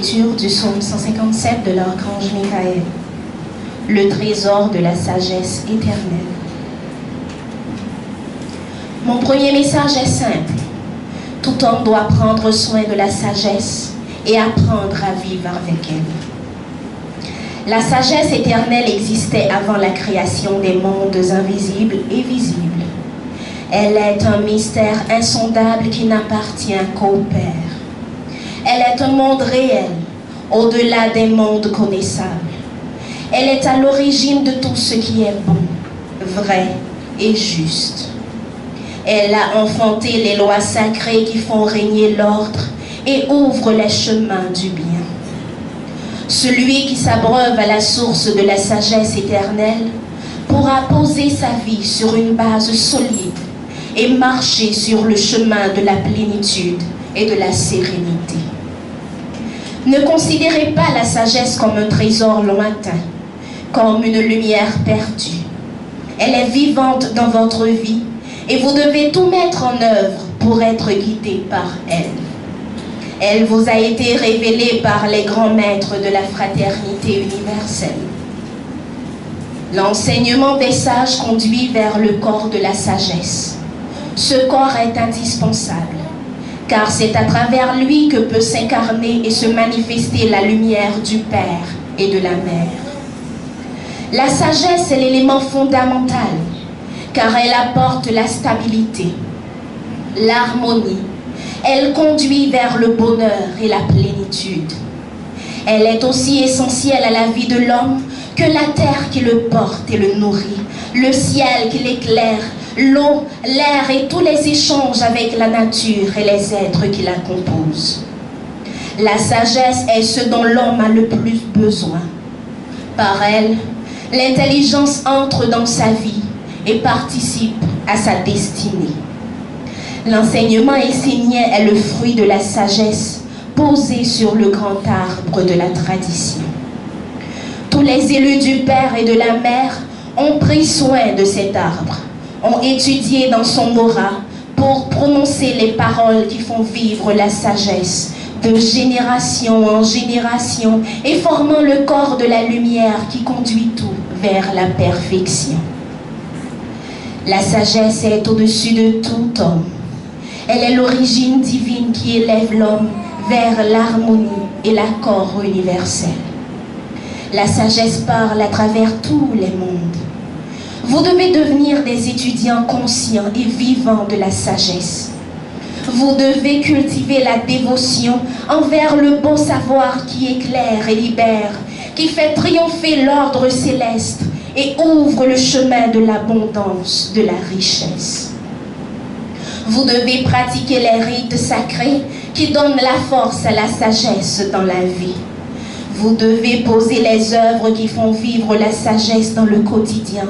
lecture du psaume 157 de l'archange Michael, le trésor de la sagesse éternelle. Mon premier message est simple. Tout homme doit prendre soin de la sagesse et apprendre à vivre avec elle. La sagesse éternelle existait avant la création des mondes invisibles et visibles. Elle est un mystère insondable qui n'appartient qu'au Père. Elle est un monde réel, au-delà des mondes connaissables. Elle est à l'origine de tout ce qui est bon, vrai et juste. Elle a enfanté les lois sacrées qui font régner l'ordre et ouvrent les chemins du bien. Celui qui s'abreuve à la source de la sagesse éternelle pourra poser sa vie sur une base solide et marcher sur le chemin de la plénitude et de la sérénité. Ne considérez pas la sagesse comme un trésor lointain, comme une lumière perdue. Elle est vivante dans votre vie et vous devez tout mettre en œuvre pour être guidé par elle. Elle vous a été révélée par les grands maîtres de la fraternité universelle. L'enseignement des sages conduit vers le corps de la sagesse. Ce corps est indispensable, car c'est à travers lui que peut s'incarner et se manifester la lumière du Père et de la Mère. La sagesse est l'élément fondamental, car elle apporte la stabilité, l'harmonie. Elle conduit vers le bonheur et la plénitude. Elle est aussi essentielle à la vie de l'homme que la terre qui le porte et le nourrit, le ciel qui l'éclaire, l'eau, l'air et tous les échanges avec la nature et les êtres qui la composent. La sagesse est ce dont l'homme a le plus besoin. Par elle, l'intelligence entre dans sa vie et participe à sa destinée. L'enseignement enseigné est le fruit de la sagesse posée sur le grand arbre de la tradition. Tous les élus du Père et de la Mère ont pris soin de cet arbre, ont étudié dans son aura pour prononcer les paroles qui font vivre la sagesse de génération en génération et formant le corps de la lumière qui conduit tout vers la perfection. La sagesse est au-dessus de tout homme. Elle est l'origine divine qui élève l'homme vers l'harmonie et l'accord universel. La sagesse parle à travers tous les mondes. Vous devez devenir des étudiants conscients et vivants de la sagesse. Vous devez cultiver la dévotion envers le beau savoir qui éclaire et libère, qui fait triompher l'ordre céleste et ouvre le chemin de l'abondance, de la richesse. Vous devez pratiquer les rites sacrés qui donnent la force à la sagesse dans la vie. Vous devez poser les œuvres qui font vivre la sagesse dans le quotidien,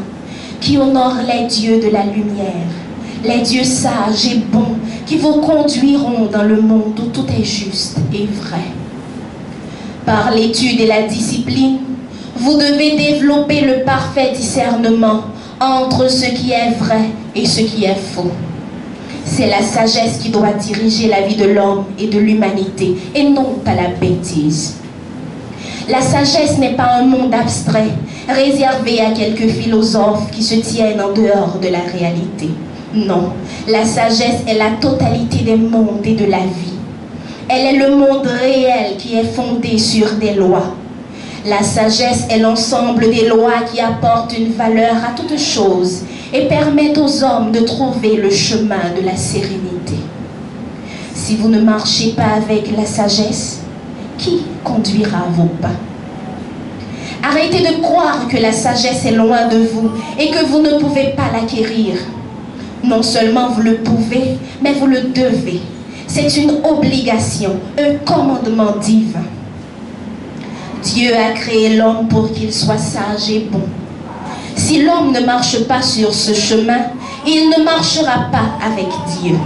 qui honorent les dieux de la lumière, les dieux sages et bons qui vous conduiront dans le monde où tout est juste et vrai. Par l'étude et la discipline, vous devez développer le parfait discernement entre ce qui est vrai et ce qui est faux. C'est la sagesse qui doit diriger la vie de l'homme et de l'humanité, et non pas la bêtise. La sagesse n'est pas un monde abstrait, réservé à quelques philosophes qui se tiennent en dehors de la réalité. Non, la sagesse est la totalité des mondes et de la vie. Elle est le monde réel qui est fondé sur des lois. La sagesse est l'ensemble des lois qui apportent une valeur à toute chose et permettent aux hommes de trouver le chemin de la sérénité. Si vous ne marchez pas avec la sagesse, qui conduira vos pas? Arrêtez de croire que la sagesse est loin de vous et que vous ne pouvez pas l'acquérir. Non seulement vous le pouvez, mais vous le devez. C'est une obligation, un commandement divin. Dieu a créé l'homme pour qu'il soit sage et bon. Si l'homme ne marche pas sur ce chemin, il ne marchera pas avec Dieu.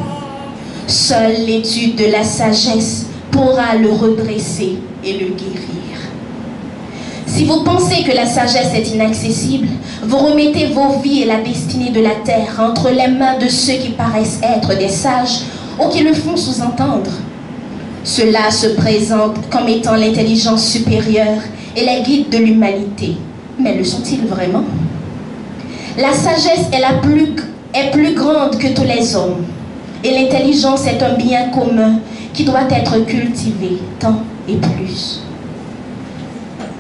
Seule l'étude de la sagesse pourra le redresser et le guérir. Si vous pensez que la sagesse est inaccessible, vous remettez vos vies et la destinée de la terre entre les mains de ceux qui paraissent être des sages ou qui le font sous-entendre. Cela se présente comme étant l'intelligence supérieure et la guide de l'humanité. Mais le sont-ils vraiment? La sagesse est plus grande que tous les hommes. Et l'intelligence est un bien commun qui doit être cultivé tant et plus.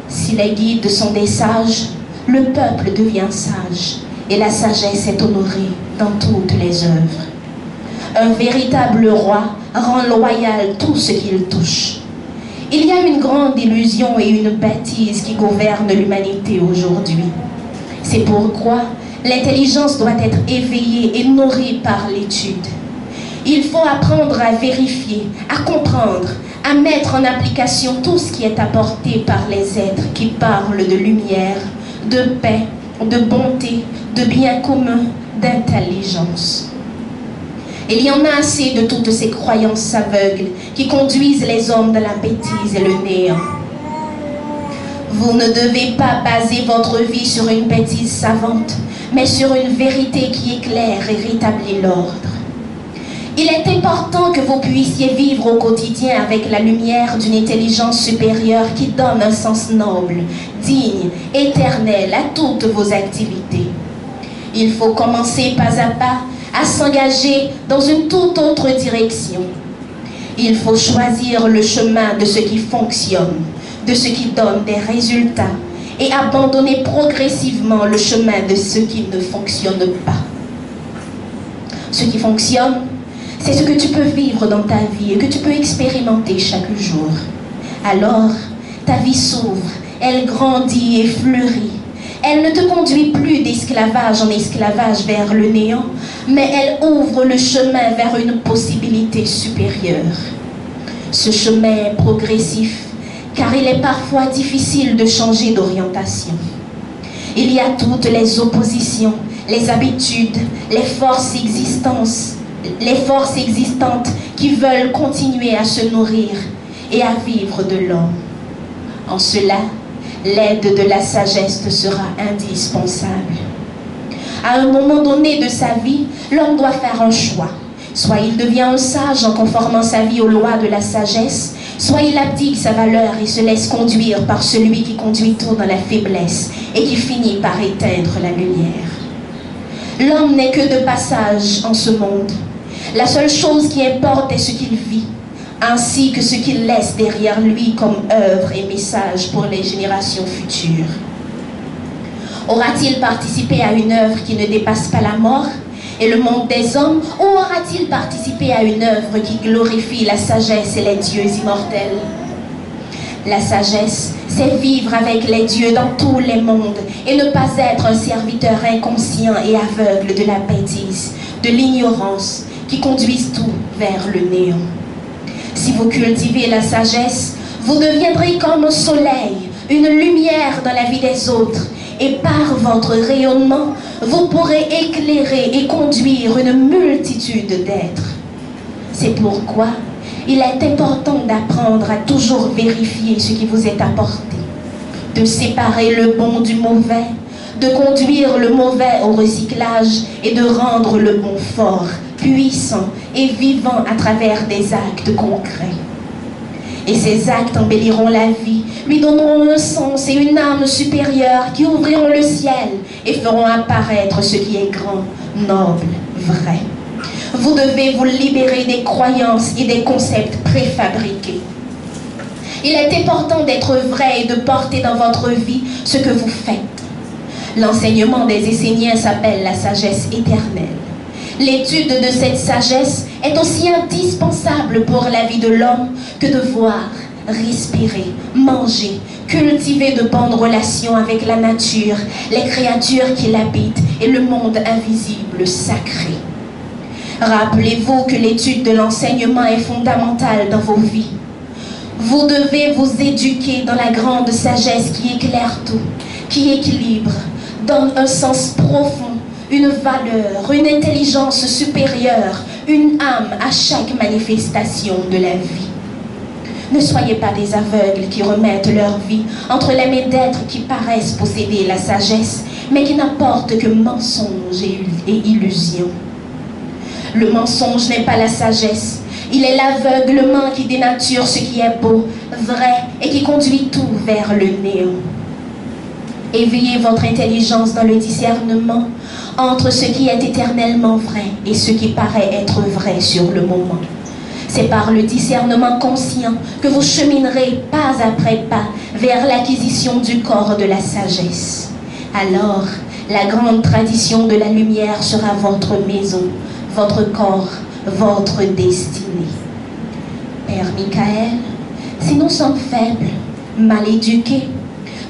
Si les guides sont des sages, le peuple devient sage et la sagesse est honorée dans toutes les œuvres. Un véritable roi rend loyal tout ce qu'il touche. Il y a une grande illusion et une bêtise qui gouvernent l'humanité aujourd'hui. C'est pourquoi l'intelligence doit être éveillée et nourrie par l'étude. Il faut apprendre à vérifier, à comprendre, à mettre en application tout ce qui est apporté par les êtres qui parlent de lumière, de paix, de bonté, de bien commun, d'intelligence. Il y en a assez de toutes ces croyances aveugles qui conduisent les hommes dans la bêtise et le néant. Vous ne devez pas baser votre vie sur une bêtise savante, mais sur une vérité qui éclaire et rétablit l'ordre. Il est important que vous puissiez vivre au quotidien avec la lumière d'une intelligence supérieure qui donne un sens noble, digne, éternel à toutes vos activités. Il faut commencer pas à pas à s'engager dans une toute autre direction. Il faut choisir le chemin de ce qui fonctionne, de ce qui donne des résultats et abandonner progressivement le chemin de ce qui ne fonctionne pas. Ce qui fonctionne, c'est ce que tu peux vivre dans ta vie et que tu peux expérimenter chaque jour. Alors, ta vie s'ouvre, elle grandit et fleurit. Elle ne te conduit plus d'esclavage en esclavage vers le néant, mais elle ouvre le chemin vers une possibilité supérieure. Ce chemin est progressif, car il est parfois difficile de changer d'orientation. Il y a toutes les oppositions, les habitudes, les forces existantes qui veulent continuer à se nourrir et à vivre de l'homme. En cela, l'aide de la sagesse te sera indispensable. À un moment donné de sa vie, l'homme doit faire un choix. Soit il devient un sage en conformant sa vie aux lois de la sagesse, soit il abdique sa valeur et se laisse conduire par celui qui conduit tout dans la faiblesse et qui finit par éteindre la lumière. L'homme n'est que de passage en ce monde. La seule chose qui importe est ce qu'il vit, ainsi que ce qu'il laisse derrière lui comme œuvre et message pour les générations futures. Aura-t-il participé à une œuvre qui ne dépasse pas la mort et le monde des hommes, ou aura-t-il participé à une œuvre qui glorifie la sagesse et les dieux immortels? La sagesse, c'est vivre avec les dieux dans tous les mondes et ne pas être un serviteur inconscient et aveugle de la bêtise, de l'ignorance qui conduisent tout vers le néant. Si vous cultivez la sagesse, vous deviendrez comme un soleil, une lumière dans la vie des autres, et par votre rayonnement, vous pourrez éclairer et conduire une multitude d'êtres. C'est pourquoi il est important d'apprendre à toujours vérifier ce qui vous est apporté, de séparer le bon du mauvais, de conduire le mauvais au recyclage et de rendre le bon fort, puissant et vivant à travers des actes concrets. Et ces actes embelliront la vie, lui donneront un sens et une âme supérieure qui ouvriront le ciel et feront apparaître ce qui est grand, noble, vrai. Vous devez vous libérer des croyances et des concepts préfabriqués. Il est important d'être vrai et de porter dans votre vie ce que vous faites. L'enseignement des Esséniens s'appelle la sagesse éternelle. L'étude de cette sagesse est aussi indispensable pour la vie de l'homme que de voir, respirer, manger, cultiver de bonnes relations avec la nature, les créatures qui l'habitent et le monde invisible sacré. Rappelez-vous que l'étude de l'enseignement est fondamentale dans vos vies. Vous devez vous éduquer dans la grande sagesse qui éclaire tout, qui équilibre, donne un sens profond, une valeur, une intelligence supérieure, une âme à chaque manifestation de la vie. Ne soyez pas des aveugles qui remettent leur vie entre les mains d'êtres qui paraissent posséder la sagesse, mais qui n'apportent que mensonges et illusions. Le mensonge n'est pas la sagesse, Il est l'aveuglement qui dénature ce qui est beau, vrai et qui conduit tout vers le néant. Éveillez votre intelligence dans le discernement entre ce qui est éternellement vrai et ce qui paraît être vrai sur le moment. C'est par le discernement conscient que vous cheminerez pas après pas vers l'acquisition du corps de la sagesse. Alors, la grande tradition de la lumière sera votre maison, votre corps, votre destinée. Père Michael, si nous sommes faibles, mal éduqués,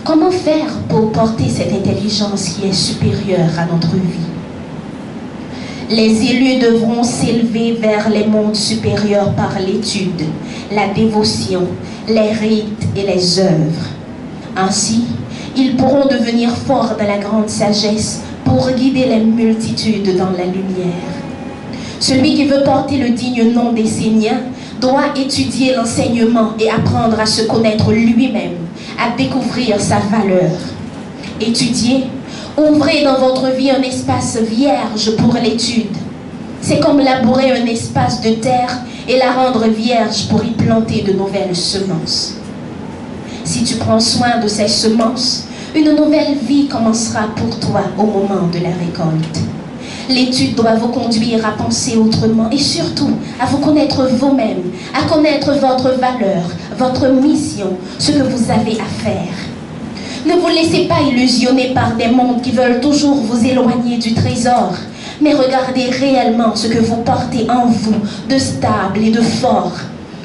comment faire pour porter cette intelligence qui est supérieure à notre vie? Les élus devront s'élever vers les mondes supérieurs par l'étude, la dévotion, les rites et les œuvres. Ainsi, ils pourront devenir forts dans la grande sagesse pour guider les multitudes dans la lumière. Celui qui veut porter le digne nom des Séniens doit étudier l'enseignement et apprendre à se connaître lui-même, à découvrir sa valeur. Étudier, ouvrez dans votre vie un espace vierge pour l'étude. C'est comme labourer un espace de terre et la rendre vierge pour y planter de nouvelles semences. Si tu prends soin de ces semences, une nouvelle vie commencera pour toi au moment de la récolte. L'étude doit vous conduire à penser autrement et surtout à vous connaître vous-même, à connaître votre valeur, votre mission, ce que vous avez à faire. Ne vous laissez pas illusionner par des mondes qui veulent toujours vous éloigner du trésor, mais regardez réellement ce que vous portez en vous de stable et de fort.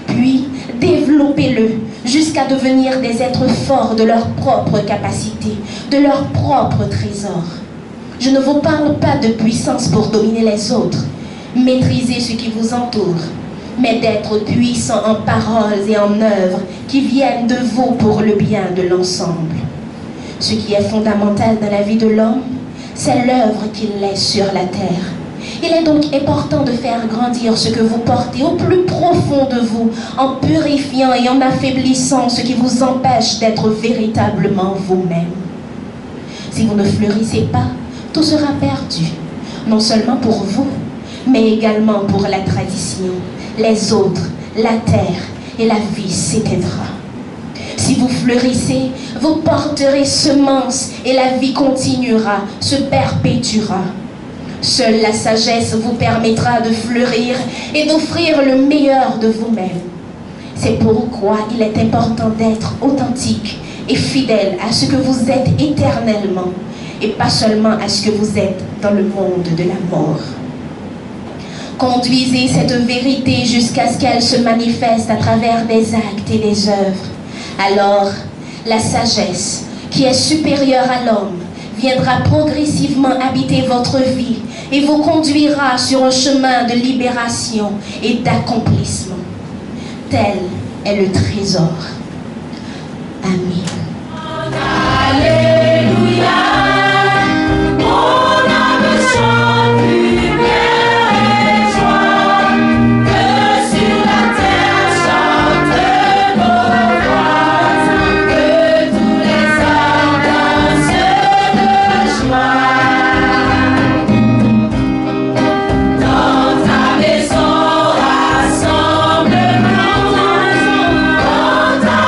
Puis, développez-le jusqu'à devenir des êtres forts de leur propre capacité, de leur propre trésor. Je ne vous parle pas de puissance pour dominer les autres, maîtriser ce qui vous entoure, mais d'être puissant en paroles et en œuvres qui viennent de vous pour le bien de l'ensemble. Ce qui est fondamental dans la vie de l'homme, c'est l'œuvre qu'il laisse sur la terre. Il est donc important de faire grandir ce que vous portez au plus profond de vous, en purifiant et en affaiblissant ce qui vous empêche d'être véritablement vous-même. Si vous ne fleurissez pas, tout sera perdu, non seulement pour vous, mais également pour la tradition, les autres, la terre et la vie s'éteindra. Si vous fleurissez, vous porterez semence et la vie continuera, se perpétuera. Seule la sagesse vous permettra de fleurir et d'offrir le meilleur de vous-même. C'est pourquoi il est important d'être authentique et fidèle à ce que vous êtes éternellement et pas seulement à ce que vous êtes dans le monde de la mort. Conduisez cette vérité jusqu'à ce qu'elle se manifeste à travers des actes et des œuvres. Alors, la sagesse, qui est supérieure à l'homme, viendra progressivement habiter votre vie et vous conduira sur un chemin de libération et d'accomplissement. Tel est le trésor. Amen. Alléluia. Dans ta maison, rassemble-nous. Dans ta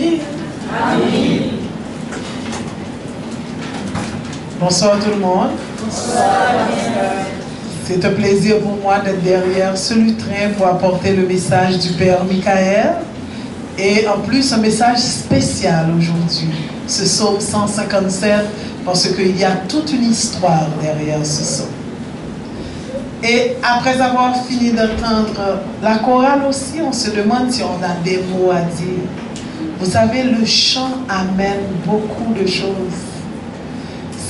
Amen. Amen. Bonsoir tout le monde. Bonsoir. C'est un plaisir pour moi d'être derrière ce lutrin pour apporter le message du Père Michael. Et en plus, un message spécial aujourd'hui. Ce psaume 157, parce qu'il y a toute une histoire derrière ce psaume. Et après avoir fini d'entendre la chorale aussi, on se demande si on a des mots à dire. Vous savez, le chant amène beaucoup de choses.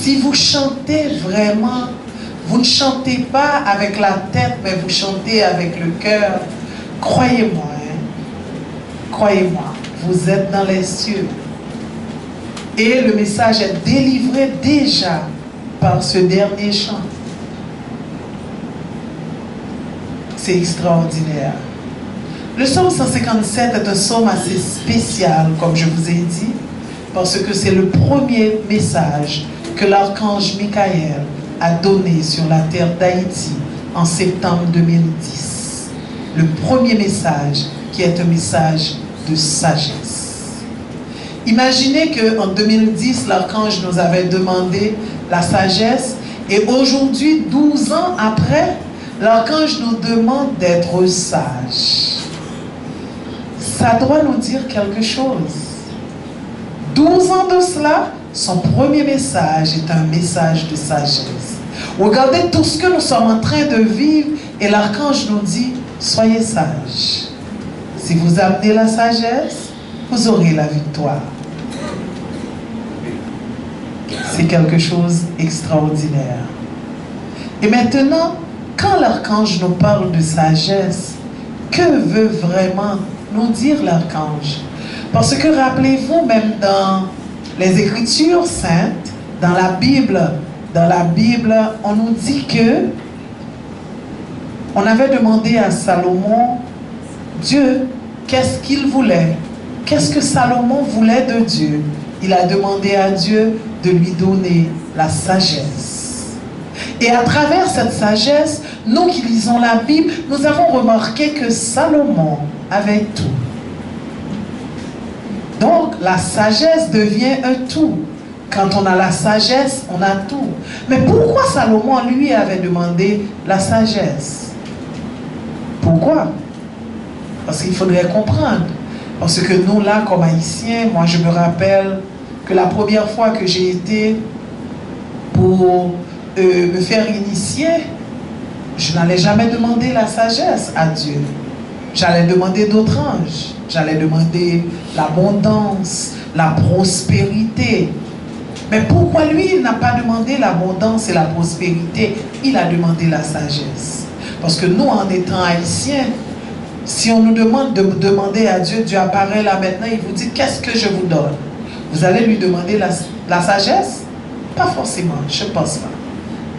Si vous chantez vraiment, vous ne chantez pas avec la tête, mais vous chantez avec le cœur. Croyez-moi, croyez-moi, vous êtes dans les cieux. Et le message est délivré déjà par ce dernier chant. C'est extraordinaire. Le psaume 157 est un psaume assez spécial, comme je vous ai dit, parce que c'est le premier message que l'archange Michael a donné sur la terre d'Haïti en septembre 2010. Le premier message qui est un message de sagesse. Imaginez qu'en 2010, l'archange nous avait demandé la sagesse et aujourd'hui, 12 ans après, l'archange nous demande d'être sages. Ça doit nous dire quelque chose. 12 ans de cela, son premier message est un message de sagesse. Regardez tout ce que nous sommes en train de vivre et l'archange nous dit, soyez sages. Si vous amenez la sagesse, vous aurez la victoire. C'est quelque chose d'extraordinaire. Et maintenant, quand l'archange nous parle de sagesse, que veut vraiment nous dire l'archange? Parce que rappelez-vous, même dans les Écritures saintes, dans la Bible, on nous dit que on avait demandé à Salomon, Dieu, qu'est-ce qu'il voulait? Qu'est-ce que Salomon voulait de Dieu? Il a demandé à Dieu de lui donner la sagesse. Et à travers cette sagesse, nous qui lisons la Bible, nous avons remarqué que Salomon avait tout. Donc, la sagesse devient un tout. Quand on a la sagesse, on a tout. Mais pourquoi Salomon, lui, avait demandé la sagesse? Pourquoi? Parce qu'il faudrait comprendre. Parce que nous, là, comme Haïtiens, moi, je me rappelle que la première fois que j'ai été pour me faire initier, je n'allais jamais demander la sagesse à Dieu. J'allais demander d'autres anges. J'allais demander l'abondance, la prospérité. Mais pourquoi lui, il n'a pas demandé l'abondance et la prospérité? Il a demandé la sagesse. Parce que nous, en étant haïtiens, si on nous demande de demander à Dieu, Dieu apparaît là maintenant, il vous dit, qu'est-ce que je vous donne? Vous allez lui demander la sagesse? Pas forcément, je ne pense pas.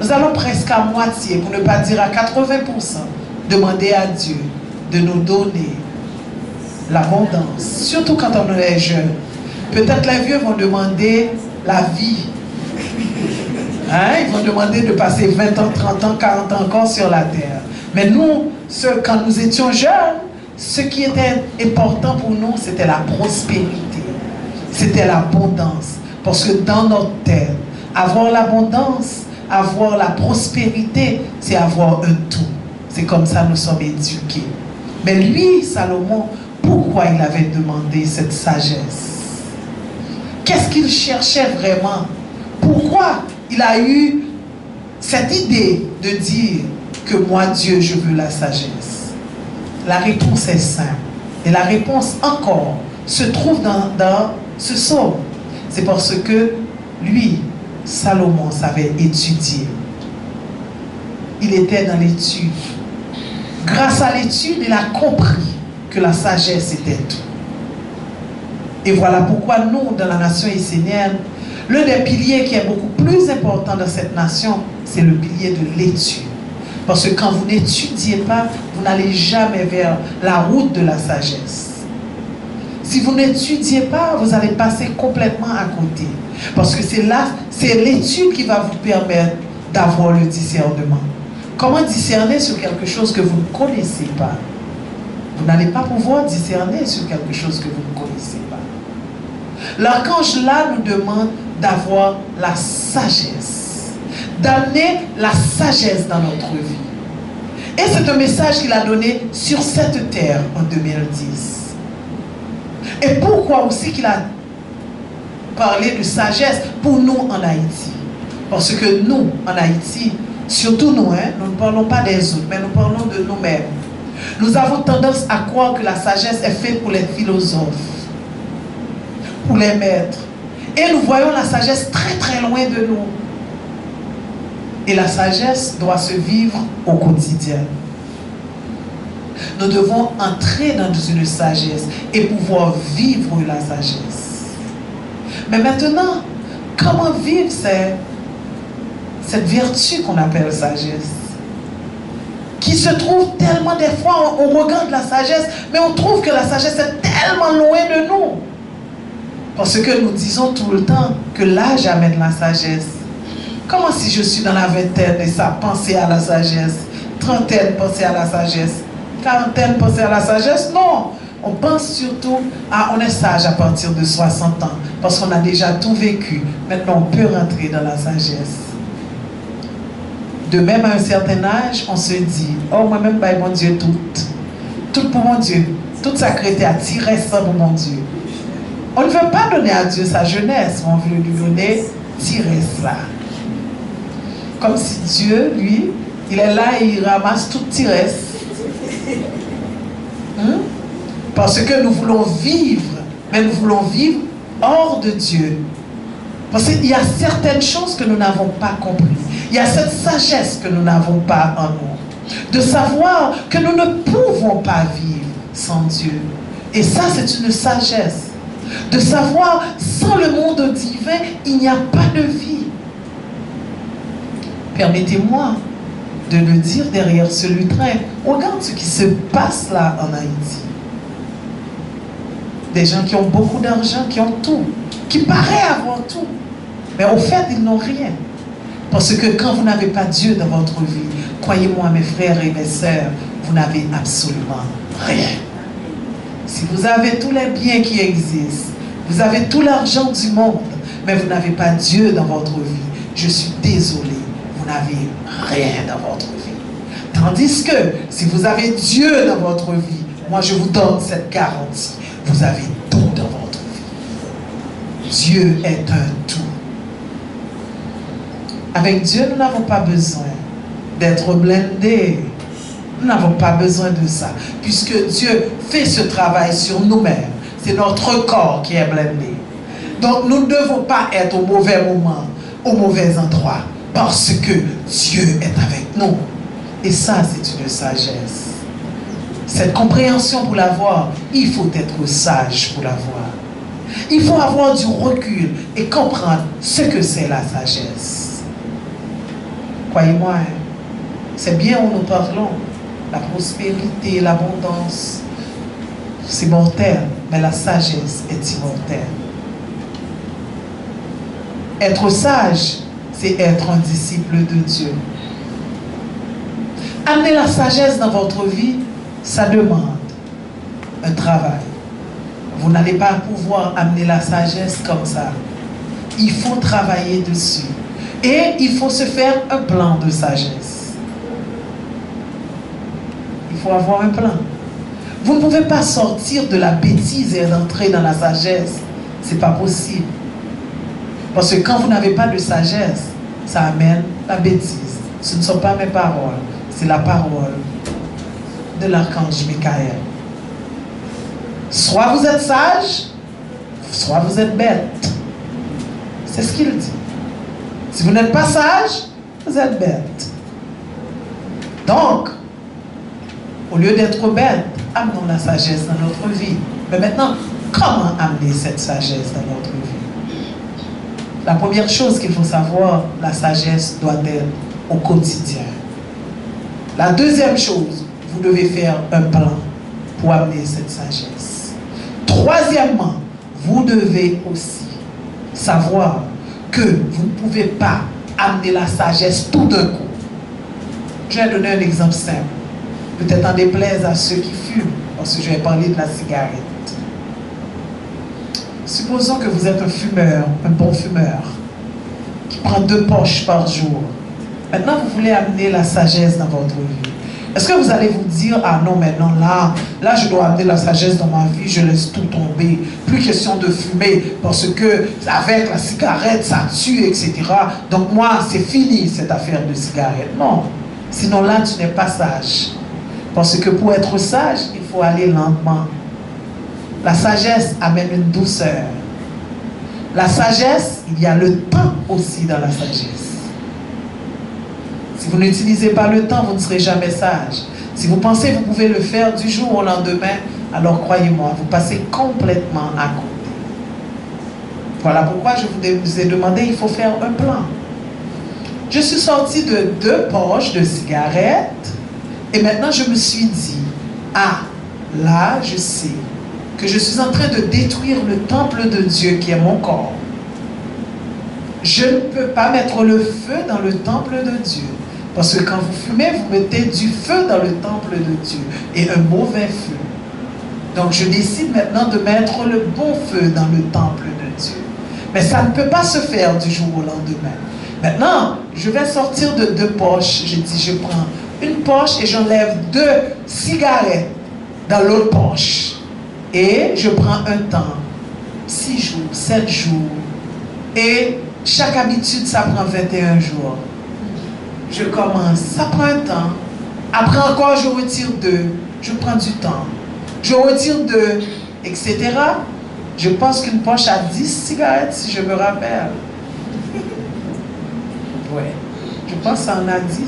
Nous allons presque à moitié, pour ne pas dire à 80%, demander à Dieu de nous donner l'abondance, surtout quand on est jeune. Peut-être les vieux vont demander la vie. Hein? Ils vont demander de passer 20 ans, 30 ans, 40 ans encore sur la terre. Mais nous, quand nous étions jeunes, ce qui était important pour nous, c'était la prospérité. C'était l'abondance. Parce que dans notre tête, avoir l'abondance, avoir la prospérité, c'est avoir un tout. C'est comme ça que nous sommes éduqués. Mais lui, Salomon, pourquoi il avait demandé cette sagesse? Qu'est-ce qu'il cherchait vraiment? Pourquoi il a eu cette idée de dire que moi, Dieu, je veux la sagesse? La réponse est simple. Et la réponse encore se trouve dans ce psaume. C'est parce que lui, Salomon, savait étudier. Il était dans l'étude. Grâce à l'étude, il a compris que la sagesse était tout. Et voilà pourquoi nous, dans la nation essénienne, l'un des piliers qui est beaucoup plus important dans cette nation, c'est le pilier de l'étude. Parce que quand vous n'étudiez pas, vous n'allez jamais vers la route de la sagesse. Si vous n'étudiez pas, vous allez passer complètement à côté. Parce que c'est l'étude qui va vous permettre d'avoir le discernement. Comment discerner sur quelque chose que vous ne connaissez pas? Vous n'allez pas pouvoir discerner sur quelque chose que vous ne connaissez pas. L'archange là nous demande d'avoir la sagesse, d'amener la sagesse dans notre vie. Et c'est un message qu'il a donné sur cette terre en 2010. Et pourquoi aussi qu'il a parlé de sagesse pour nous en Haïti? Parce que nous, en Haïti, surtout nous, nous ne parlons pas des autres, mais nous parlons de nous-mêmes. Nous avons tendance à croire que la sagesse est faite pour les philosophes, pour les maîtres. Et nous voyons la sagesse très très loin de nous. Et la sagesse doit se vivre au quotidien. Nous devons entrer dans une sagesse et pouvoir vivre la sagesse. Mais maintenant, comment vivre cette vertu qu'on appelle sagesse? Qui se trouve tellement des fois, on regarde la sagesse, mais on trouve que la sagesse est tellement loin de nous. Parce que nous disons tout le temps que l'âge amène la sagesse. Comment si je suis dans la vingtaine et ça, penser à la sagesse? Trentaine, penser à la sagesse? Quarantaine, penser à la sagesse? Non. On pense surtout à, on est sage à partir de 60 ans. Parce qu'on a déjà tout vécu. Maintenant, on peut rentrer dans la sagesse. De même, à un certain âge, on se dit, oh, moi-même, bah, mon Dieu, tout pour mon Dieu. Toute sacreté à tirer ça pour mon Dieu. On ne veut pas donner à Dieu sa jeunesse, mais on veut lui donner tirer ça. Comme si Dieu, lui, il est là et il ramasse toute tiresse. Parce que nous voulons vivre, mais nous voulons vivre hors de Dieu. Parce qu'il y a certaines choses que nous n'avons pas compris. Il y a cette sagesse que nous n'avons pas en nous. De savoir que nous ne pouvons pas vivre sans Dieu. Et ça, c'est une sagesse. De savoir, sans le monde divin, il n'y a pas de vie. Permettez-moi de le dire derrière ce lutrin. Regarde ce qui se passe là en Haïti. Des gens qui ont beaucoup d'argent, qui ont tout, qui paraissent avoir tout. Mais au fait, ils n'ont rien. Parce que quand vous n'avez pas Dieu dans votre vie, croyez-moi mes frères et mes sœurs, vous n'avez absolument rien. Si vous avez tous les biens qui existent, vous avez tout l'argent du monde, mais vous n'avez pas Dieu dans votre vie, je suis désolé, vous n'avez rien dans votre vie. Tandis que si vous avez Dieu dans votre vie, moi je vous donne cette garantie, vous avez tout dans votre vie. Dieu est un tout. Avec Dieu, nous n'avons pas besoin d'être blindés. Nous n'avons pas besoin de ça. Puisque Dieu fait ce travail sur nous-mêmes. C'est notre corps qui est blindé. Donc nous ne devons pas être au mauvais moment, au mauvais endroit. Parce que Dieu est avec nous. Et ça, c'est une sagesse. Cette compréhension pour l'avoir, il faut être sage pour l'avoir. Il faut avoir du recul et comprendre ce que c'est la sagesse. Croyez-moi, c'est bien où nous parlons. La prospérité, l'abondance, c'est mortel, mais la sagesse est immortelle. Être sage, c'est être un disciple de Dieu. Amener la sagesse dans votre vie, ça demande un travail. Vous n'allez pas pouvoir amener la sagesse comme ça. Il faut travailler dessus. Et il faut se faire un plan de sagesse. Il faut avoir un plan. Vous ne pouvez pas sortir de la bêtise et rentrer dans la sagesse. Ce n'est pas possible. Parce que quand vous n'avez pas de sagesse, ça amène la bêtise. Ce ne sont pas mes paroles. C'est la parole de l'archange Michael. Soit vous êtes sage, soit vous êtes bête. C'est ce qu'il dit. Si vous n'êtes pas sage, vous êtes bête. Donc, au lieu d'être bête, amenons la sagesse dans notre vie. Mais maintenant, comment amener cette sagesse dans notre vie? La première chose qu'il faut savoir, la sagesse doit être au quotidien. La deuxième chose, vous devez faire un plan pour amener cette sagesse. Troisièmement, vous devez aussi savoir que vous ne pouvez pas amener la sagesse tout d'un coup. Je vais donner un exemple simple. Peut-être en déplaise à ceux qui fument, parce que je vais parler de la cigarette. Supposons que vous êtes un fumeur, un bon fumeur, qui prend 2 poches par jour. Maintenant, vous voulez amener la sagesse dans votre vie. Est-ce que vous allez vous dire, ah non, maintenant là, je dois amener la sagesse dans ma vie, je laisse tout tomber. Plus question de fumer, parce que avec la cigarette, ça tue, etc. Donc moi, c'est fini cette affaire de cigarette. Non. Sinon là, tu n'es pas sage. Parce que pour être sage, il faut aller lentement. La sagesse amène une douceur. La sagesse, il y a le temps aussi dans la sagesse. Si vous n'utilisez pas le temps, vous ne serez jamais sage. Si vous pensez que vous pouvez le faire du jour au lendemain, alors croyez-moi, vous passez complètement à côté. Voilà pourquoi je vous ai demandé, il faut faire un plan. Je suis sorti de 2 poches de cigarettes et maintenant je me suis dit, ah, là je sais que je suis en train de détruire le temple de Dieu qui est mon corps. Je ne peux pas mettre le feu dans le temple de Dieu. Parce que quand vous fumez, vous mettez du feu dans le temple de Dieu. Et un mauvais feu. Donc je décide maintenant de mettre le bon feu dans le temple de Dieu. Mais ça ne peut pas se faire du jour au lendemain. Maintenant, je vais sortir de 2 poches. Je dis, je prends une poche et j'enlève 2 cigarettes dans l'autre poche. Et je prends un temps. 6 jours, 7 jours. Et chaque habitude, ça prend 21 jours. Je commence, ça prend un temps. Après encore, je retire 2. Je prends du temps. Je retire 2, etc. Je pense qu'une poche a 10 cigarettes, si je me rappelle. Ouais. Je pense que ça en a 10.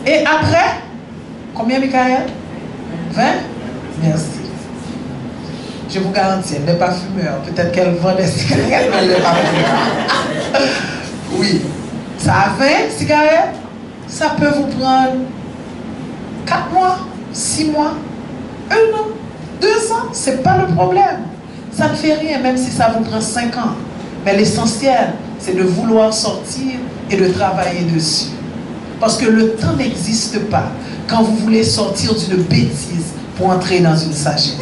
Et après, combien, Michael? 20? Merci. Je vous garantis, elle n'est pas fumeur. Peut-être qu'elle vend des cigarettes, mais elle n'est pas fumeur. Oui. Ça a 20 cigarettes, ça peut vous prendre 4 mois, 6 mois, 1 an, 2 ans, c'est pas le problème. Ça ne fait rien, même si ça vous prend 5 ans. Mais l'essentiel, c'est de vouloir sortir et de travailler dessus. Parce que le temps n'existe pas quand vous voulez sortir d'une bêtise pour entrer dans une sagesse.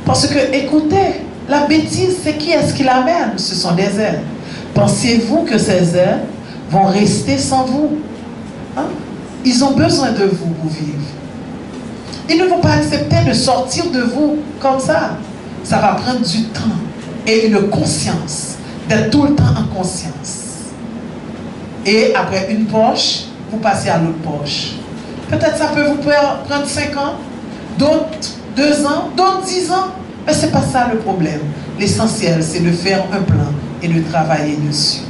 Parce que, écoutez, la bêtise, c'est qui est-ce qui l'amène? Ce sont des ailes. Pensez-vous que ces ailes vont rester sans vous? Hein? Ils ont besoin de vous pour vivre. Ils ne vont pas accepter de sortir de vous comme ça. Ça va prendre du temps et une conscience, d'être tout le temps en conscience. Et après une poche, vous passez à l'autre poche. Peut-être ça peut vous prendre 5 ans, d'autres 2 ans, d'autres 10 ans. Mais ce n'est pas ça le problème. L'essentiel, c'est de faire un plan et de travailler dessus.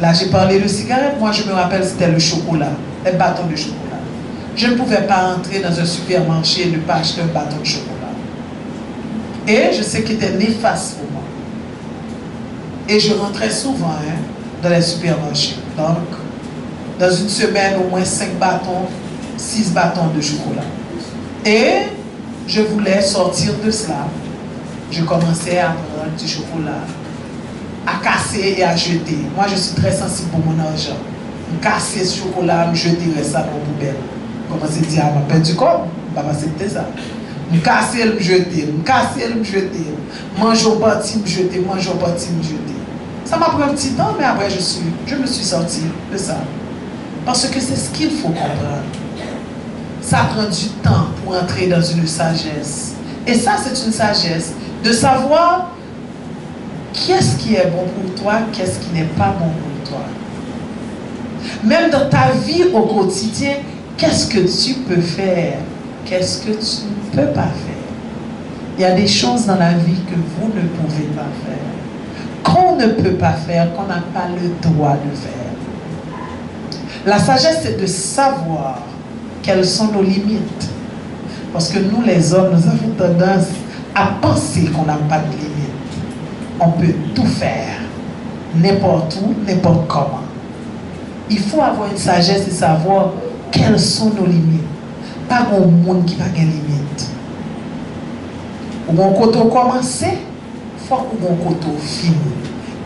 Là, j'ai parlé de cigarettes. Moi, je me rappelle, c'était le chocolat, les bâtons de chocolat. Je ne pouvais pas entrer dans un supermarché et ne pas acheter un bâton de chocolat. Et je sais qu'il était néfaste pour moi. Et je rentrais souvent dans les supermarchés. Donc, dans une semaine, au moins 5 bâtons, 6 bâtons de chocolat. Et je voulais sortir de cela. Je commençais à prendre du chocolat, à casser et à jeter. Moi, je suis très sensible pour mon argent. Je casser ce chocolat, je jeterais ça dans la poubelle. Je commençais à dire, je perds du corps, je ne vais pas accepter ça. Je casser, je jeter, je casser, je jeter. Manger au parti, je jeter, manger au parti, je jeter. Ça m'a pris un petit temps, mais après, je me suis sorti de ça. Parce que c'est ce qu'il faut comprendre. Ça prend du temps pour entrer dans une sagesse. Et ça, c'est une sagesse de savoir qu'est-ce qui est bon pour toi, qu'est-ce qui n'est pas bon pour toi. Même dans ta vie au quotidien, qu'est-ce que tu peux faire, qu'est-ce que tu ne peux pas faire. Il y a des choses dans la vie que vous ne pouvez pas faire, qu'on ne peut pas faire, qu'on n'a pas le droit de faire. La sagesse, c'est de savoir quelles sont nos limites. Parce que nous, les hommes, nous avons tendance à penser qu'on n'a pas de limites. On peut tout faire, n'importe où, n'importe comment. Il faut avoir une sagesse et savoir quelles sont nos limites. Pas un monde qui n'a pas de limites. Ou on côté commencer, il faut qu'on côté fini.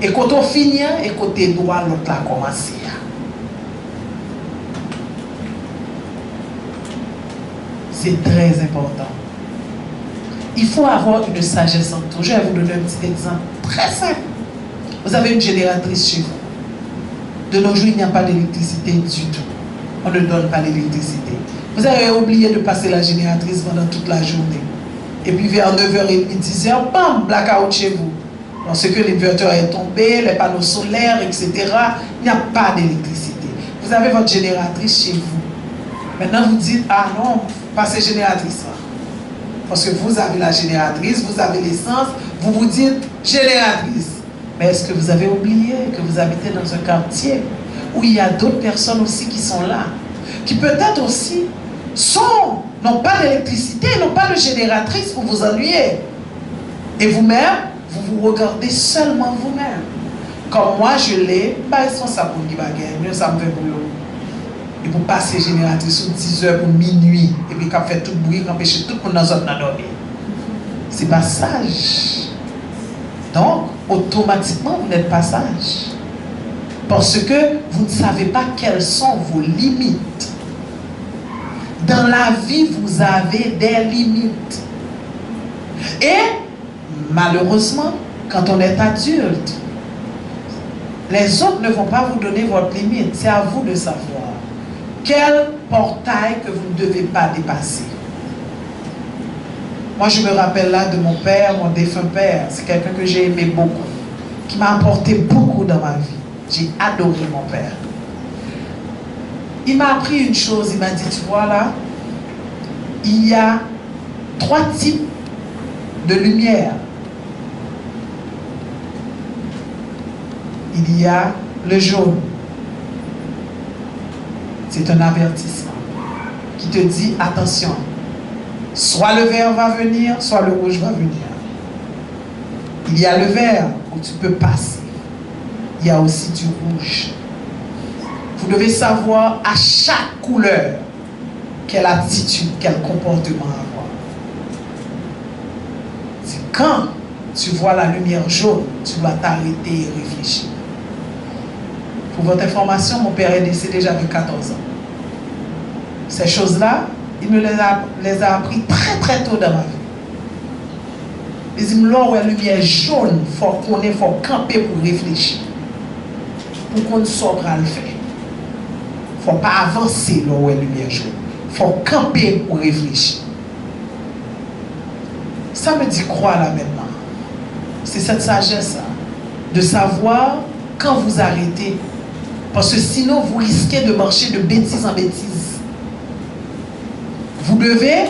Et quand on finit, et côté droit, l'autre a commencé. C'est très important. il faut avoir une sagesse en tout. Je vais vous donner un petit exemple très simple. Vous avez une génératrice chez vous. De nos jours, il n'y a pas d'électricité du tout. On ne donne pas d'électricité. Vous avez oublié de passer la génératrice pendant toute la journée. Et puis vers 9h30, 10h, bam, blackout chez vous. Parce que l'inverteur est tombé, les panneaux solaires, etc. Il n'y a pas d'électricité. Vous avez votre génératrice chez vous. Maintenant, vous dites, ah non, passez génératrice. Parce que vous avez la génératrice, vous avez l'essence, vous vous dites génératrice. Mais est-ce que vous avez oublié que vous habitez dans un quartier où il y a d'autres personnes aussi qui sont là, qui peut-être aussi n'ont pas d'électricité, n'ont pas de génératrice pour vous ennuyer. Et vous-même, vous vous regardez seulement vous-même. Comme moi, je l'ai, pas responsable pour qui va gagner, ça me fait boulot. Et vous passez génératrice sur 10h pour minuit, et puis quand fait tout bruit, empêcher tout le monde dans zone dormir. C'est pas sage. Donc, automatiquement, vous n'êtes pas sage. Parce que vous ne savez pas quelles sont vos limites. Dans la vie, vous avez des limites. Et, malheureusement, quand on est adulte, les autres ne vont pas vous donner votre limite. C'est à vous de savoir quel portail que vous ne devez pas dépasser. Moi, je me rappelle là de mon père, mon défunt père. C'est quelqu'un que j'ai aimé beaucoup, qui m'a apporté beaucoup dans ma vie. J'ai adoré mon père. Il m'a appris une chose, il m'a dit, tu vois là, il y a 3 types de lumière. Il y a le jaune. C'est un avertissement qui te dit, attention, soit le vert va venir, soit le rouge va venir. Il y a le vert où tu peux passer. Il y a aussi du rouge. Vous devez savoir à chaque couleur quelle attitude, quel comportement avoir. C'est quand tu vois la lumière jaune, tu dois t'arrêter et réfléchir. Pour votre information, mon père est décédé, j'avais 14 ans. Ces choses-là, il me les a appris très très tôt dans ma vie. Il dit, là où la lumière jaune, il faut qu'on ait, faut camper pour réfléchir. Pour qu'on ne soit pas le faire. Il ne faut pas avancer là où la lumière jaune. Il faut camper pour réfléchir. Ça me dit quoi là maintenant? C'est cette sagesse-là. De savoir quand vous arrêtez. Parce que sinon, vous risquez de marcher de bêtise en bêtise. Vous devez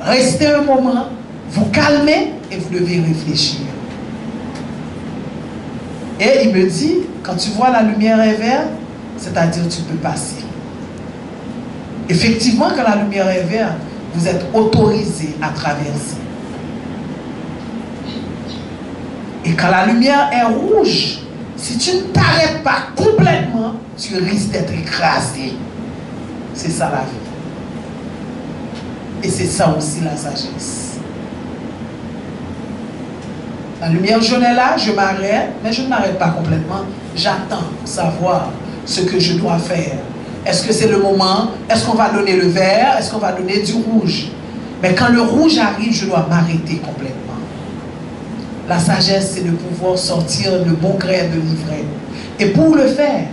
rester un moment, vous calmer et vous devez réfléchir. Et il me dit, quand tu vois la lumière est verte, c'est-à-dire tu peux passer. Effectivement, quand la lumière est verte, vous êtes autorisé à traverser. Et quand la lumière est rouge, si tu ne t'arrêtes pas complètement, tu risques d'être écrasé. C'est ça la vie. Et c'est ça aussi la sagesse. La lumière jaune est là, je m'arrête, mais je ne m'arrête pas complètement. J'attends pour savoir ce que je dois faire. Est-ce que c'est le moment? Est-ce qu'on va donner le vert? Est-ce qu'on va donner du rouge? Mais quand le rouge arrive, je dois m'arrêter complètement. La sagesse, c'est de pouvoir sortir le bon grain de l'ivraie. Et pour le faire,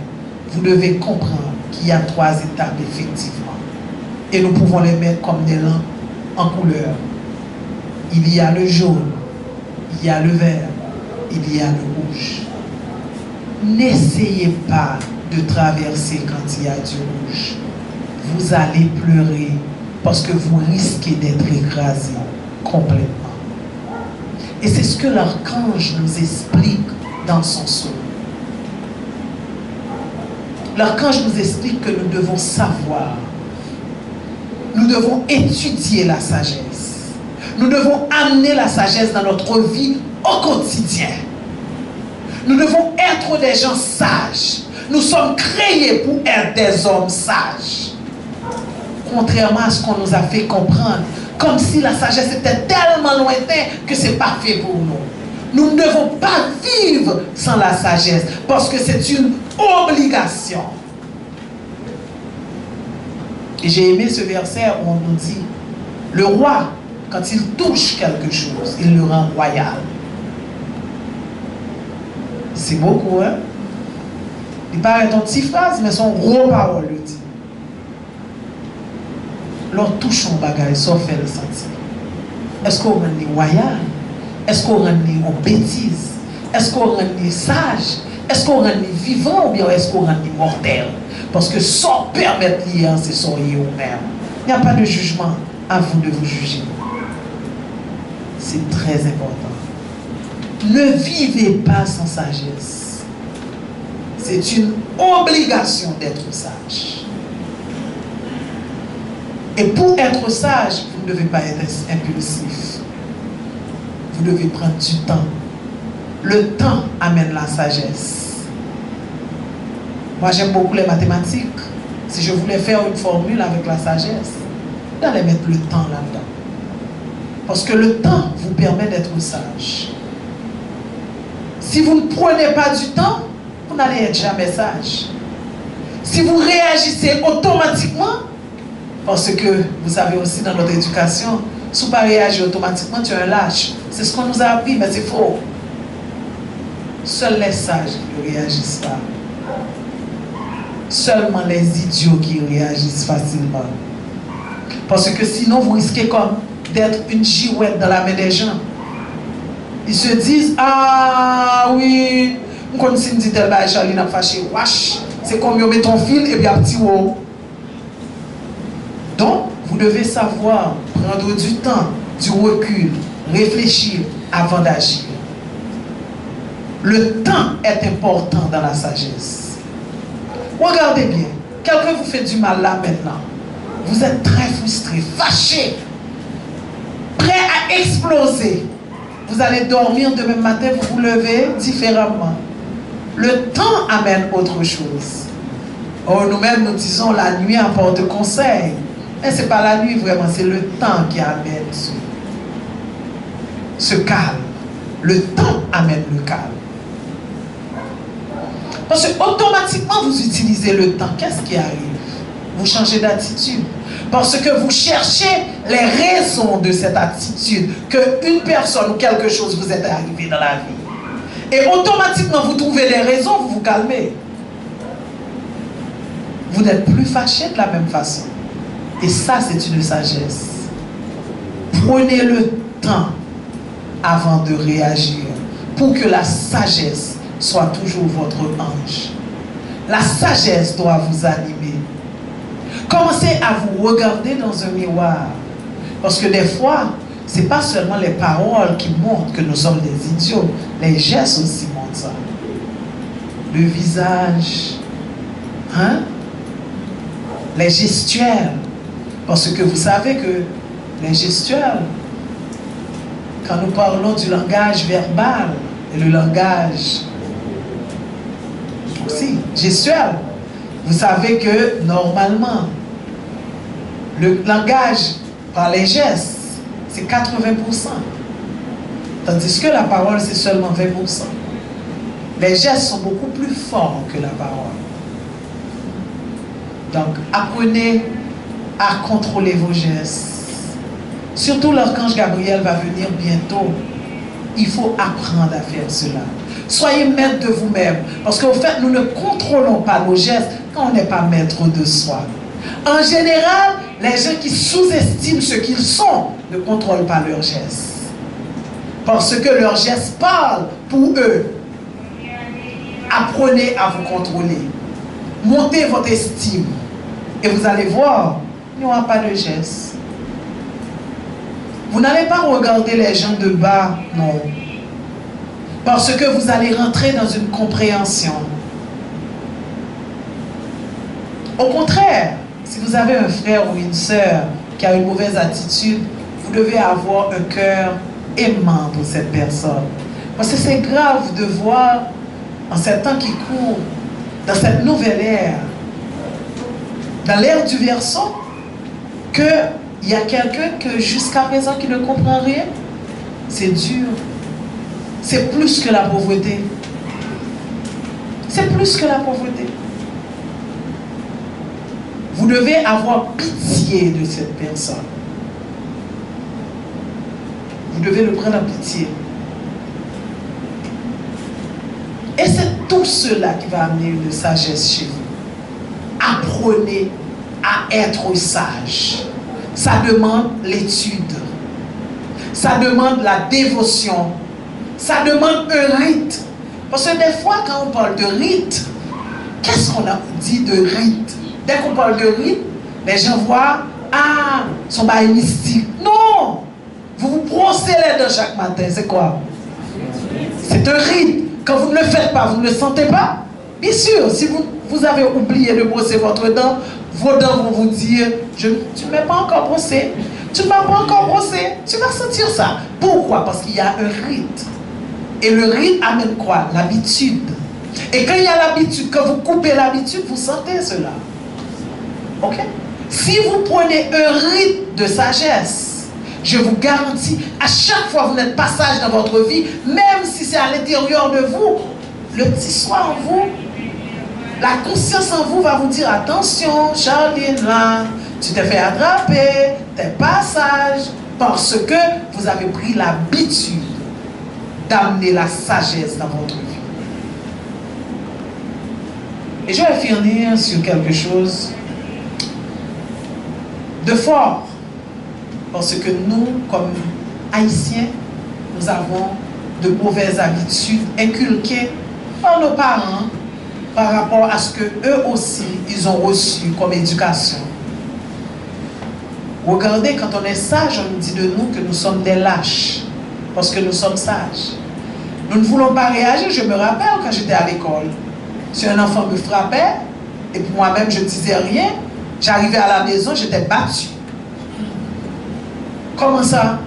vous devez comprendre qu'il y a 3 étapes, effectivement. Et nous pouvons les mettre comme des lampes en couleur. Il y a le jaune, il y a le vert, il y a le rouge. N'essayez pas de traverser quand il y a du rouge. Vous allez pleurer parce que vous risquez d'être écrasé complètement. Et c'est ce que l'archange nous explique dans son psaume. L'archange nous explique que nous devons savoir. Nous devons étudier la sagesse. Nous devons amener la sagesse dans notre vie au quotidien. Nous devons être des gens sages. Nous sommes créés pour être des hommes sages. Contrairement à ce qu'on nous a fait comprendre, comme si la sagesse était tellement lointaine que ce n'est pas fait pour nous. Nous ne devons pas vivre sans la sagesse parce que c'est une obligation. Et j'ai aimé ce verset où on nous dit, le roi quand il touche quelque chose, il le rend royal. C'est beaucoup, hein? Il paraît une petite phrase, mais son gros parole le dit. L'on touche un bagage, ça fait le sentir. Est-ce qu'on rend royal? Est-ce qu'on rend en bêtise? Est-ce qu'on rend sage? Est-ce qu'on rend vivant ou bien est-ce qu'on rend mortel? Parce que sans permettre lier, c'est son lié au même. Il n'y a pas de jugement. À vous de vous juger. C'est très important. Ne vivez pas sans sagesse. C'est une obligation d'être sage. Et pour être sage, vous ne devez pas être impulsif. Vous devez prendre du temps. Le temps amène la sagesse. Moi, j'aime beaucoup les mathématiques. Si je voulais faire une formule avec la sagesse, j'allais mettre le temps là-dedans. Parce que le temps vous permet d'être sage. Si vous ne prenez pas du temps, vous n'allez être jamais sage. Si vous réagissez automatiquement, parce que vous savez aussi dans notre éducation, si vous ne réagissez pas automatiquement, tu es un lâche. C'est ce qu'on nous a appris, mais c'est faux. Seuls les sages ne réagissent pas. Seulement les idiots qui réagissent facilement. Parce que sinon, vous risquez comme d'être une girouette dans la main des gens. Ils se disent, ah oui, on connaît si me dit tel bail, Charlie n'a fâché, wesh, c'est comme on met ton fil et puis un petit wow. Donc, vous devez savoir prendre du temps, du recul, réfléchir avant d'agir. Le temps est important dans la sagesse. Regardez bien, quelqu'un vous fait du mal là maintenant. Vous êtes très frustré, fâché, prêt à exploser. Vous allez dormir demain matin, vous vous levez différemment. Le temps amène autre chose. Oh, nous-mêmes, nous disons la nuit apporte conseil. Mais ce n'est pas la nuit vraiment, c'est le temps qui amène ce calme. Le temps amène le calme. Parce que automatiquement, vous utilisez le temps. Qu'est-ce qui arrive? Vous changez d'attitude. Parce que vous cherchez les raisons de cette attitude, qu'une personne ou quelque chose vous est arrivé dans la vie. Et automatiquement, vous trouvez des raisons, vous vous calmez. Vous n'êtes plus fâché de la même façon. Et ça, c'est une sagesse. Prenez le temps avant de réagir pour que la sagesse soit toujours votre ange. La sagesse doit vous animer. Commencez à vous regarder dans un miroir. Parce que des fois, ce n'est pas seulement les paroles qui montrent que nous sommes des idiots. Les gestes aussi montrent ça. Le visage. Hein? Les gestuels. Parce que vous savez que les gestuels, quand nous parlons du langage verbal et le langage aussi gestuel, vous savez que normalement, le langage par les gestes, c'est 80%. Tandis que la parole, c'est seulement 20%. Les gestes sont beaucoup plus forts que la parole. Donc, apprenez à contrôler vos gestes. Surtout l'archange Gabriel va venir bientôt. Il faut apprendre à faire cela. Soyez maître de vous-même. Parce qu'au fait, nous ne contrôlons pas nos gestes quand on n'est pas maître de soi. En général, les gens qui sous-estiment ce qu'ils sont ne contrôlent pas leurs gestes. Parce que leurs gestes parlent pour eux. Apprenez à vous contrôler. Montez votre estime. Et vous allez voir, il n'y aura pas de gestes. Vous n'allez pas regarder les gens de bas, non. Parce que vous allez rentrer dans une compréhension. Au contraire, si vous avez un frère ou une sœur qui a une mauvaise attitude, vous devez avoir un cœur aimant pour cette personne. Parce que c'est grave de voir, en ces temps qui courent, dans cette nouvelle ère, dans l'ère du Verseau, qu'il y a quelqu'un que jusqu'à présent qui ne comprend rien. C'est dur. C'est plus que la pauvreté. C'est plus que la pauvreté. Vous devez avoir pitié de cette personne. vous devez le prendre en pitié. Et c'est tout cela qui va amener une sagesse chez vous. Apprenez à être sage. Ça demande l'étude. Ça demande la dévotion. Ça demande un rite. Parce que des fois, quand on parle de rite, qu'est-ce qu'on a dit de rite? Dès qu'on parle de rite, les gens voient, ah, son bail mystique. Non! Vous vous brossez les dents chaque matin, c'est quoi? C'est un rite. Quand vous ne le faites pas, vous ne le sentez pas? Bien sûr, si vous avez oublié de brosser votre dent, vos dents vont vous dire, tu ne m'as pas encore brossé. Tu ne m'as pas encore brossé. Tu vas sentir ça. Pourquoi? Parce qu'il y a un rite. Et le rite amène quoi? L'habitude. Et quand il y a l'habitude, quand vous coupez l'habitude, vous sentez cela. Ok? Si vous prenez un rite de sagesse, je vous garantis, à chaque fois que vous n'êtes pas sage dans votre vie, même si c'est à l'intérieur de vous, le petit soir en vous, la conscience en vous va vous dire, attention, Charline, là, tu t'es fait attraper, tu n'es pas sage, parce que vous avez pris l'habitude d'amener la sagesse dans votre vie. Et je vais finir sur quelque chose de fort. Parce que nous, comme Haïtiens, nous avons de mauvaises habitudes inculquées par nos parents par rapport à ce que eux aussi, ils ont reçu comme éducation. Regardez, quand on est sage, on nous dit de nous que nous sommes des lâches. Parce que nous sommes sages. Nous ne voulons pas réagir. Je me rappelle quand j'étais à l'école. Si un enfant me frappait, et puis moi-même je ne disais rien, j'arrivais à la maison, j'étais battue. Comment ça?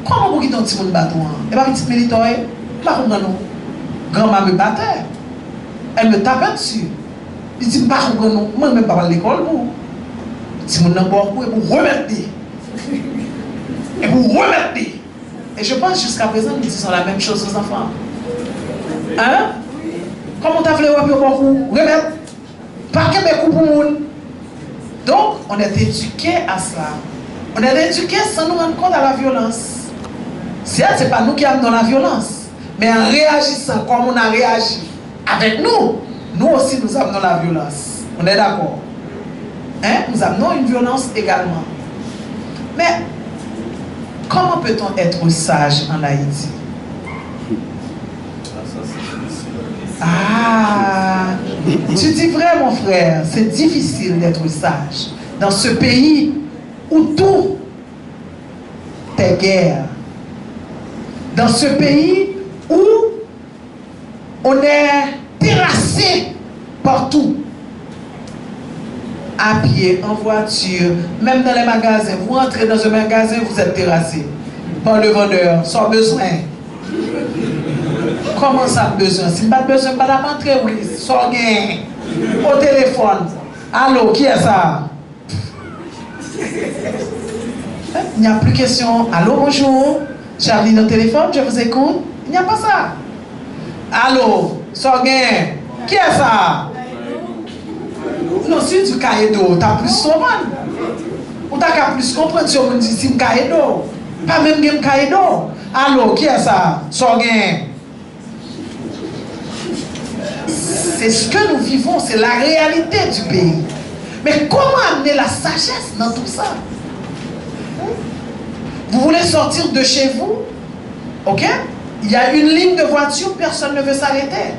Comment vous quittez un petit monde battu? Et ma petite militaire, grand-mère me battait. Elle me tapait dessus. Il dit, moi je ne vais pas à l'école. Si mon nom et vous remettez. Et vous remettez. Et je pense jusqu'à présent, nous disons la même chose aux enfants. Hein? Comment tu as fait le beaucoup? Remettre. Pas que mes coups pour monde. Donc, on est éduqué à ça. On est éduqué sans nous rendre compte à la violence. Ce n'est pas nous qui amenons la violence. Mais en réagissant comme on a réagi avec nous, nous aussi nous amenons la violence. On est d'accord? Hein? Nous amenons une violence également. Mais comment peut-on être sage en Haïti? Ah, tu dis vrai mon frère, c'est difficile d'être sage dans ce pays où tout est guerre. Dans ce pays où on est terrassé partout. À pied, en voiture, même dans les magasins. Vous entrez dans un magasin, vous êtes terrassé par le vendeur, sans besoin. Comment ça, besoin? Si pas besoin, pas d'entrer, oui, sans gain. Au téléphone. Allô, qui est ça? Il n'y a plus question. Allô, bonjour. Charlie, au téléphone, je vous écoute. Il n'y a pas ça. Allô, sans gain. Qui est ça? Non, si tu cahier d'eau, tu as plus souvent. Ou tu as plus comprendre si on dit si tu cahier d'eau. Pas même game cahier d'eau. Allô, qui est ça? Sans gain. C'est ce que nous vivons, c'est la réalité du pays. Mais comment amener la sagesse dans tout ça? Vous voulez sortir de chez vous? Ok? Il y a une ligne de voiture, personne ne veut s'arrêter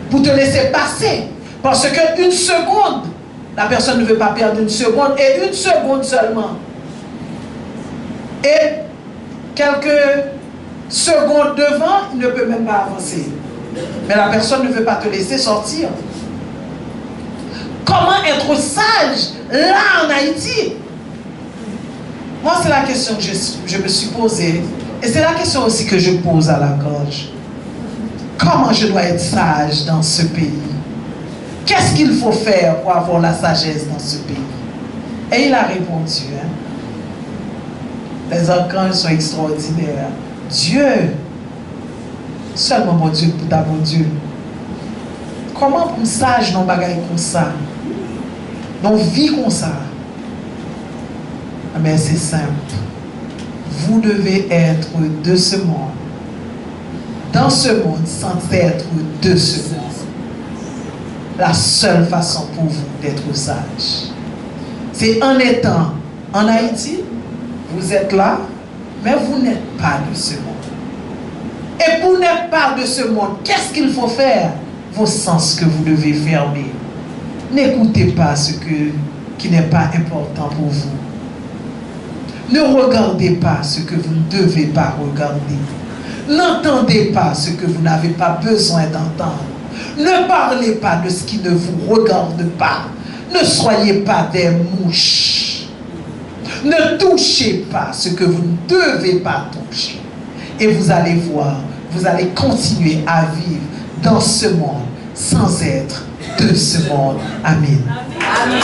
pour te laisser passer. Parce qu'une seconde, la personne ne veut pas perdre une seconde, et une seconde seulement. Et quelques secondes devant, il ne peut même pas avancer. Mais la personne ne veut pas te laisser sortir. Comment être sage là en Haïti? Moi, c'est la question que je me suis posée. Et c'est la question aussi que je pose à la gorge. Comment je dois être sage dans ce pays? Qu'est-ce qu'il faut faire pour avoir la sagesse dans ce pays? Et il a répondu. Hein? Les archanges sont extraordinaires. Dieu, seulement mon Dieu pour ta bon Dieu. Comment pour un sage non bagaille comme ça? Non vie comme ça? Mais c'est simple. vous devez être de ce monde. Dans ce monde, sans être de ce monde. La seule façon pour vous d'être sage, c'est en étant en Haïti, vous êtes là, mais vous n'êtes pas de ce monde. Et pour n'être pas de ce monde, qu'est-ce qu'il faut faire? Vos sens que vous devez fermer. N'écoutez pas ce qui n'est pas important pour vous. Ne regardez pas ce que vous ne devez pas regarder. N'entendez pas ce que vous n'avez pas besoin d'entendre. Ne parlez pas de ce qui ne vous regarde pas. Ne soyez pas des mouches. Ne touchez pas ce que vous ne devez pas toucher. Et vous allez voir, vous allez continuer à vivre dans ce monde sans être de ce monde. Amen. Amen.